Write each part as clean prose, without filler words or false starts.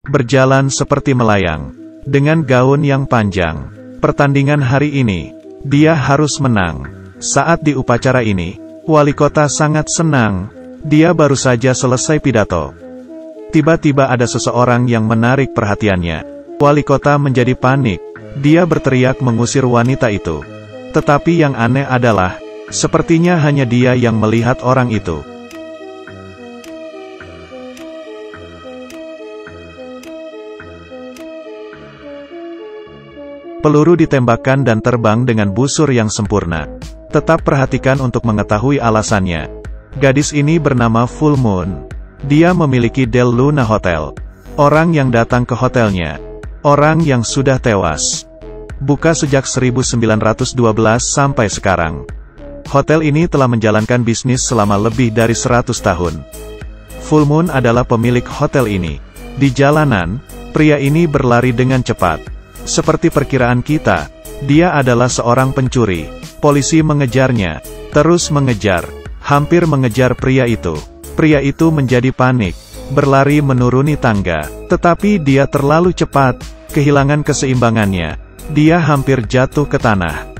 berjalan seperti melayang, dengan gaun yang panjang. Pertandingan hari ini, dia harus menang. Saat di upacara ini, wali kota sangat senang. Dia baru saja selesai pidato. Tiba-tiba ada seseorang yang menarik perhatiannya. Wali kota menjadi panik. Dia berteriak mengusir wanita itu. Tetapi yang aneh adalah, sepertinya hanya dia yang melihat orang itu. Peluru ditembakkan dan terbang dengan busur yang sempurna. Tetap perhatikan untuk mengetahui alasannya. Gadis ini bernama Full Moon. Dia memiliki Del Luna Hotel. Orang yang datang ke hotelnya, orang yang sudah tewas. Buka sejak 1912 sampai sekarang. Hotel ini telah menjalankan bisnis selama lebih dari 100 tahun. Full Moon adalah pemilik hotel ini. Di jalanan, pria ini berlari dengan cepat. Seperti perkiraan kita, dia adalah seorang pencuri. Polisi mengejarnya, terus mengejar, hampir mengejar pria itu. Pria itu menjadi panik, berlari menuruni tangga. Tetapi dia terlalu cepat, kehilangan keseimbangannya. Dia hampir jatuh ke tanah.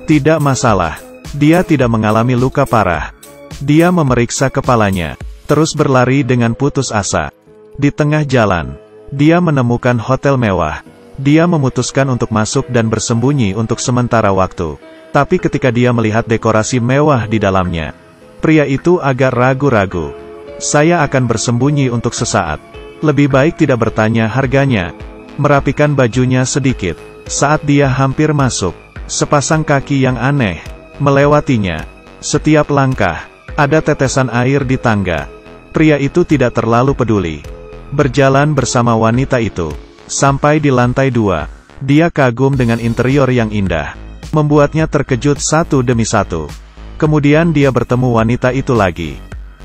Tidak masalah, dia tidak mengalami luka parah. Dia memeriksa kepalanya, terus berlari dengan putus asa. Di tengah jalan, dia menemukan hotel mewah. Dia memutuskan untuk masuk dan bersembunyi untuk sementara waktu. Tapi ketika dia melihat dekorasi mewah di dalamnya, pria itu agak ragu-ragu. Saya akan bersembunyi untuk sesaat. Lebih baik tidak bertanya harganya. Merapikan bajunya sedikit. Saat dia hampir masuk, sepasang kaki yang aneh melewatinya. Setiap langkah, ada tetesan air di tangga. Pria itu tidak terlalu peduli. Berjalan bersama wanita itu, sampai di lantai 2. Dia kagum dengan interior yang indah, membuatnya terkejut satu demi satu. Kemudian dia bertemu wanita itu lagi.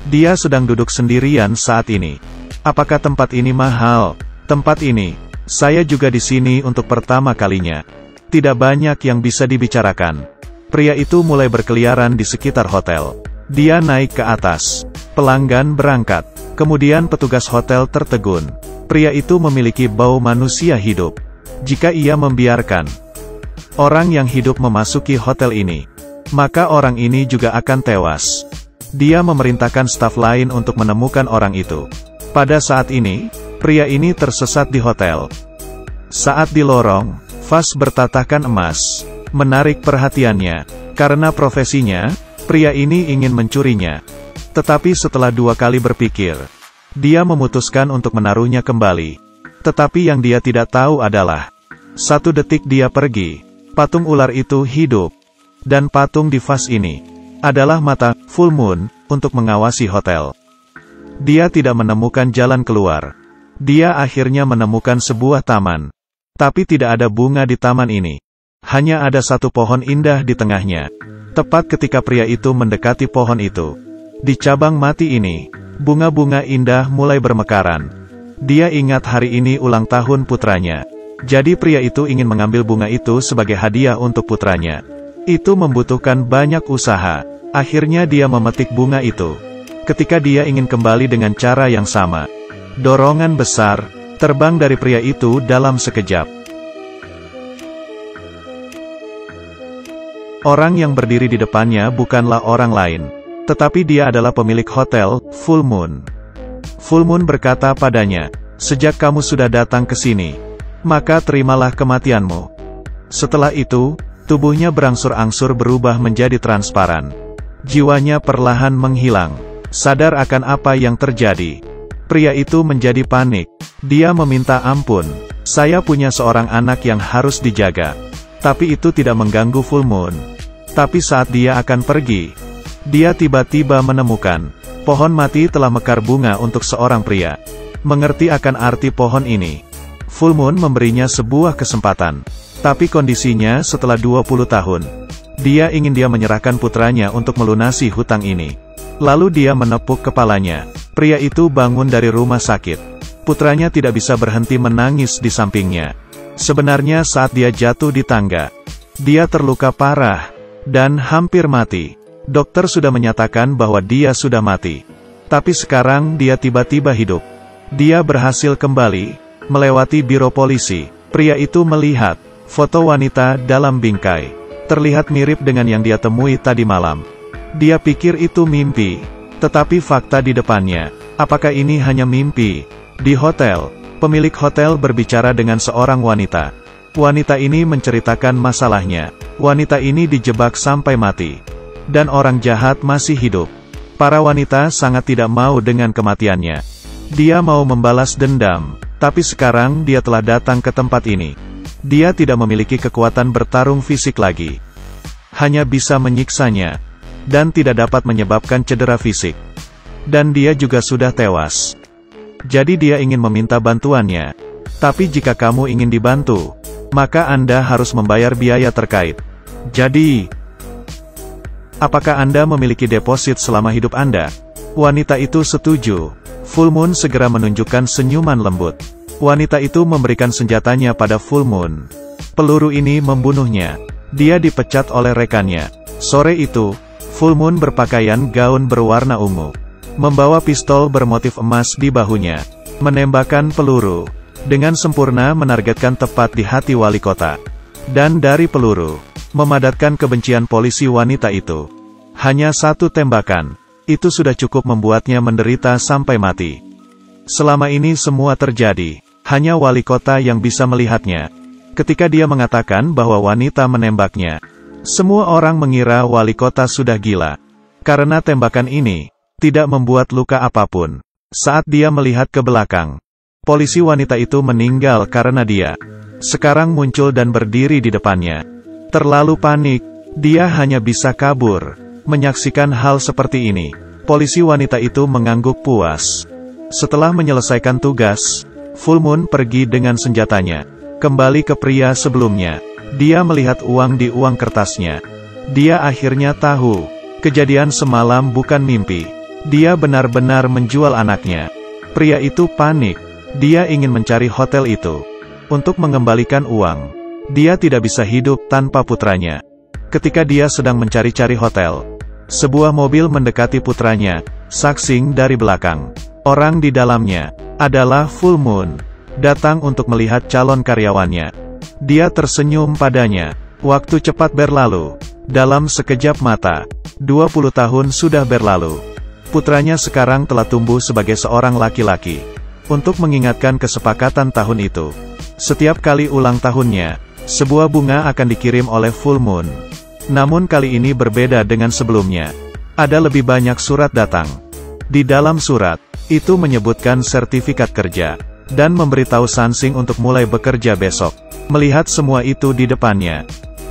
Dia sedang duduk sendirian saat ini. Apakah tempat ini mahal? Tempat ini, saya juga di sini untuk pertama kalinya. Tidak banyak yang bisa dibicarakan. Pria itu mulai berkeliaran di sekitar hotel. Dia naik ke atas. Pelanggan berangkat. Kemudian petugas hotel tertegun. Pria itu memiliki bau manusia hidup. Jika ia membiarkan orang yang hidup memasuki hotel ini, maka orang ini juga akan tewas. Dia memerintahkan staf lain untuk menemukan orang itu. Pada saat ini, pria ini tersesat di hotel. Saat di lorong, vas bertatakan emas menarik perhatiannya. Karena profesinya, pria ini ingin mencurinya. Tetapi setelah 2 kali berpikir, dia memutuskan untuk menaruhnya kembali. Tetapi yang dia tidak tahu adalah, 1 detik dia pergi, patung ular itu hidup. Dan patung di vas ini adalah mata Full Moon untuk mengawasi hotel. Dia tidak menemukan jalan keluar. Dia akhirnya menemukan sebuah taman. Tapi tidak ada bunga di taman ini. Hanya ada 1 pohon indah di tengahnya. Tepat ketika pria itu mendekati pohon itu, di cabang mati ini, bunga-bunga indah mulai bermekaran. Dia ingat hari ini ulang tahun putranya. Jadi pria itu ingin mengambil bunga itu sebagai hadiah untuk putranya. Itu membutuhkan banyak usaha. Akhirnya dia memetik bunga itu. Ketika dia ingin kembali dengan cara yang sama, dorongan besar terbang dari pria itu dalam sekejap. Orang yang berdiri di depannya bukanlah orang lain, tetapi dia adalah pemilik hotel, Full Moon. Full Moon berkata padanya, "Sejak kamu sudah datang ke sini, maka terimalah kematianmu." Setelah itu, tubuhnya berangsur-angsur berubah menjadi transparan. Jiwanya perlahan menghilang. Sadar akan apa yang terjadi, pria itu menjadi panik. Dia meminta ampun. "Saya punya seorang anak yang harus dijaga." Tapi itu tidak mengganggu Full Moon. Tapi saat dia akan pergi, dia tiba-tiba menemukan pohon mati telah mekar bunga untuk seorang pria. Mengerti akan arti pohon ini, Full Moon memberinya sebuah kesempatan. Tapi kondisinya setelah 20 tahun, dia ingin dia menyerahkan putranya untuk melunasi hutang ini. Lalu dia menepuk kepalanya. Pria itu bangun dari rumah sakit. Putranya tidak bisa berhenti menangis di sampingnya. Sebenarnya saat dia jatuh di tangga, dia terluka parah dan hampir mati. Dokter sudah menyatakan bahwa dia sudah mati. Tapi sekarang dia tiba-tiba hidup. Dia berhasil kembali, melewati biro polisi. Pria itu melihat foto wanita dalam bingkai. Terlihat mirip dengan yang dia temui tadi malam. Dia pikir itu mimpi. Tetapi fakta di depannya. Apakah ini hanya mimpi? Di hotel, pemilik hotel berbicara dengan seorang wanita. Wanita ini menceritakan masalahnya. Wanita ini dijebak sampai mati. Dan orang jahat masih hidup. Para wanita sangat tidak mau dengan kematiannya. Dia mau membalas dendam. Tapi sekarang dia telah datang ke tempat ini. Dia tidak memiliki kekuatan bertarung fisik lagi. Hanya bisa menyiksanya. Dan tidak dapat menyebabkan cedera fisik. Dan dia juga sudah tewas. Jadi dia ingin meminta bantuannya. Tapi jika kamu ingin dibantu, maka Anda harus membayar biaya terkait. Jadi, apakah Anda memiliki deposit selama hidup Anda? Wanita itu setuju. Full Moon segera menunjukkan senyuman lembut. Wanita itu memberikan senjatanya pada Full Moon. Peluru ini membunuhnya. Dia dipecat oleh rekannya. Sore itu, Full Moon berpakaian gaun berwarna ungu. Membawa pistol bermotif emas di bahunya. Menembakkan peluru. Dengan sempurna menargetkan tepat di hati wali kota. Dan dari peluru, memadatkan kebencian polisi wanita itu. Hanya satu tembakan. Itu sudah cukup membuatnya menderita sampai mati. Selama ini semua terjadi. Hanya wali kota yang bisa melihatnya. Ketika dia mengatakan bahwa wanita menembaknya, semua orang mengira wali kota sudah gila. Karena tembakan ini tidak membuat luka apapun. Saat dia melihat ke belakang, polisi wanita itu meninggal karena dia sekarang muncul dan berdiri di depannya. Terlalu panik, dia hanya bisa kabur. Menyaksikan hal seperti ini, polisi wanita itu mengangguk puas. Setelah menyelesaikan tugas, Full Moon pergi dengan senjatanya. Kembali ke pria sebelumnya. Dia melihat uang di uang kertasnya. Dia akhirnya tahu, kejadian semalam bukan mimpi. Dia benar-benar menjual anaknya. Pria itu panik. Dia ingin mencari hotel itu. Untuk mengembalikan uang. Dia tidak bisa hidup tanpa putranya. Ketika dia sedang mencari-cari hotel, sebuah mobil mendekati putranya, saksing dari belakang. Orang di dalamnya adalah Full Moon. Datang untuk melihat calon karyawannya. Dia tersenyum padanya. Waktu cepat berlalu. Dalam sekejap mata, 20 tahun sudah berlalu. Putranya sekarang telah tumbuh sebagai seorang laki-laki. Untuk mengingatkan kesepakatan tahun itu, setiap kali ulang tahunnya, sebuah bunga akan dikirim oleh Full Moon. Namun kali ini berbeda dengan sebelumnya. Ada lebih banyak surat datang. Di dalam surat, itu menyebutkan sertifikat kerja, dan memberitahu Sansing untuk mulai bekerja besok. Melihat semua itu di depannya,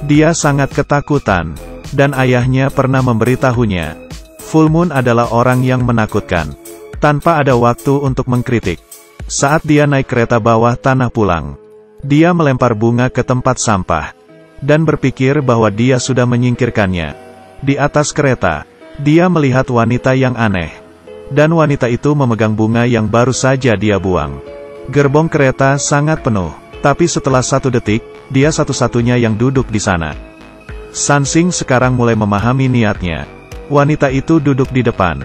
dia sangat ketakutan, dan ayahnya pernah memberitahunya. Full Moon adalah orang yang menakutkan. Tanpa ada waktu untuk mengkritik. Saat dia naik kereta bawah tanah pulang, dia melempar bunga ke tempat sampah, dan berpikir bahwa dia sudah menyingkirkannya. Di atas kereta, dia melihat wanita yang aneh. Dan wanita itu memegang bunga yang baru saja dia buang. Gerbong kereta sangat penuh, tapi setelah 1 detik, dia satu-satunya yang duduk di sana. Sansing sekarang mulai memahami niatnya. Wanita itu duduk di depan.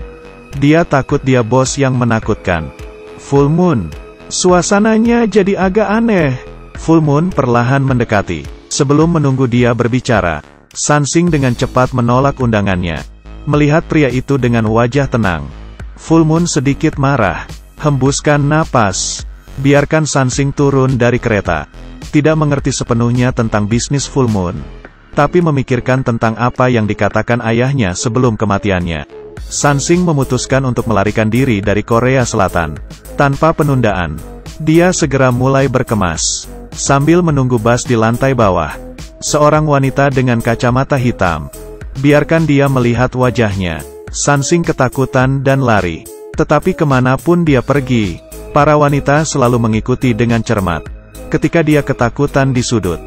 Dia takut dia bos yang menakutkan. Full Moon. Suasananya jadi agak aneh. Full Moon perlahan mendekati. Sebelum menunggu dia berbicara, Sansing dengan cepat menolak undangannya. Melihat pria itu dengan wajah tenang, Full Moon sedikit marah. Hembuskan napas. Biarkan Sansing turun dari kereta. Tidak mengerti sepenuhnya tentang bisnis Full Moon, tapi memikirkan tentang apa yang dikatakan ayahnya sebelum kematiannya. Sansing memutuskan untuk melarikan diri dari Korea Selatan. Tanpa penundaan, dia segera mulai berkemas. Sambil menunggu bus di lantai bawah, seorang wanita dengan kacamata hitam. Biarkan dia melihat wajahnya. Sansing ketakutan dan lari. Tetapi kemanapun dia pergi, para wanita selalu mengikuti dengan cermat. Ketika dia ketakutan di sudut,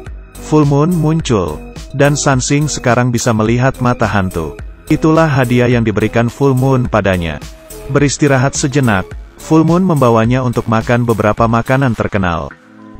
Full Moon muncul, dan Sansing sekarang bisa melihat mata hantu. Itulah hadiah yang diberikan Full Moon padanya. Beristirahat sejenak, Full Moon membawanya untuk makan beberapa makanan terkenal.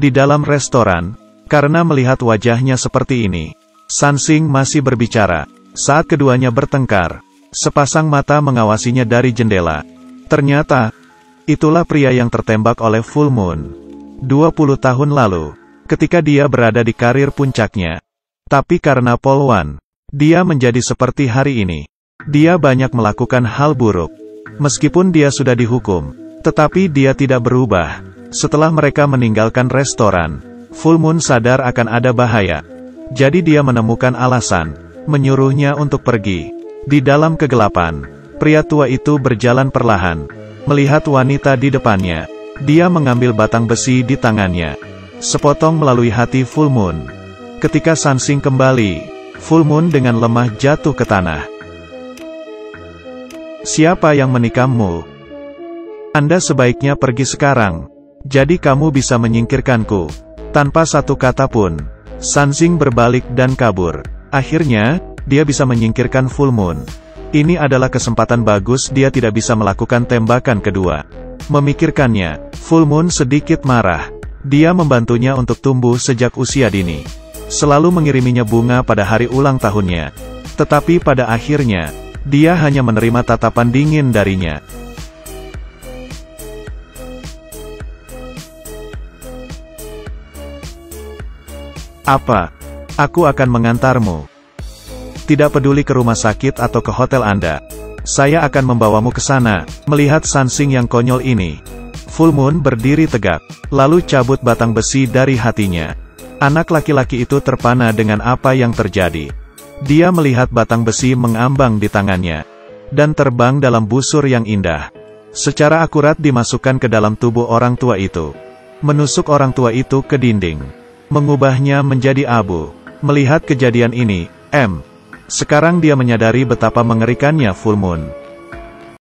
Di dalam restoran, karena melihat wajahnya seperti ini, Sansing masih berbicara. Saat keduanya bertengkar, sepasang mata mengawasinya dari jendela. Ternyata, itulah pria yang tertembak oleh Full Moon 20 tahun lalu, ketika dia berada di karir puncaknya. Tapi karena Polwan, dia menjadi seperti hari ini. Dia banyak melakukan hal buruk. Meskipun dia sudah dihukum, tetapi dia tidak berubah. Setelah mereka meninggalkan restoran, Full Moon sadar akan ada bahaya. Jadi dia menemukan alasan, menyuruhnya untuk pergi. Di dalam kegelapan, pria tua itu berjalan perlahan. Melihat wanita di depannya, dia mengambil batang besi di tangannya. Sepotong melalui hati Full Moon. Ketika Sansing kembali, Full Moon dengan lemah jatuh ke tanah. Siapa yang menikahmu? Anda sebaiknya pergi sekarang. Jadi kamu bisa menyingkirkanku. Tanpa satu kata pun, Sansing berbalik dan kabur. Akhirnya, dia bisa menyingkirkan Full Moon. Ini adalah kesempatan bagus, dia tidak bisa melakukan tembakan kedua. Memikirkannya, Full Moon sedikit marah. Dia membantunya untuk tumbuh sejak usia dini. Selalu mengiriminya bunga pada hari ulang tahunnya. Tetapi pada akhirnya, dia hanya menerima tatapan dingin darinya. Apa? Aku akan mengantarmu. Tidak peduli ke rumah sakit atau ke hotel Anda. Saya akan membawamu ke sana. Melihat Sansing yang konyol ini, Full Moon berdiri tegak, lalu cabut batang besi dari hatinya. Anak laki-laki itu terpana dengan apa yang terjadi. Dia melihat batang besi mengambang di tangannya, dan terbang dalam busur yang indah. Secara akurat dimasukkan ke dalam tubuh orang tua itu. Menusuk orang tua itu ke dinding. Mengubahnya menjadi abu. Melihat kejadian ini, sekarang dia menyadari betapa mengerikannya Full Moon.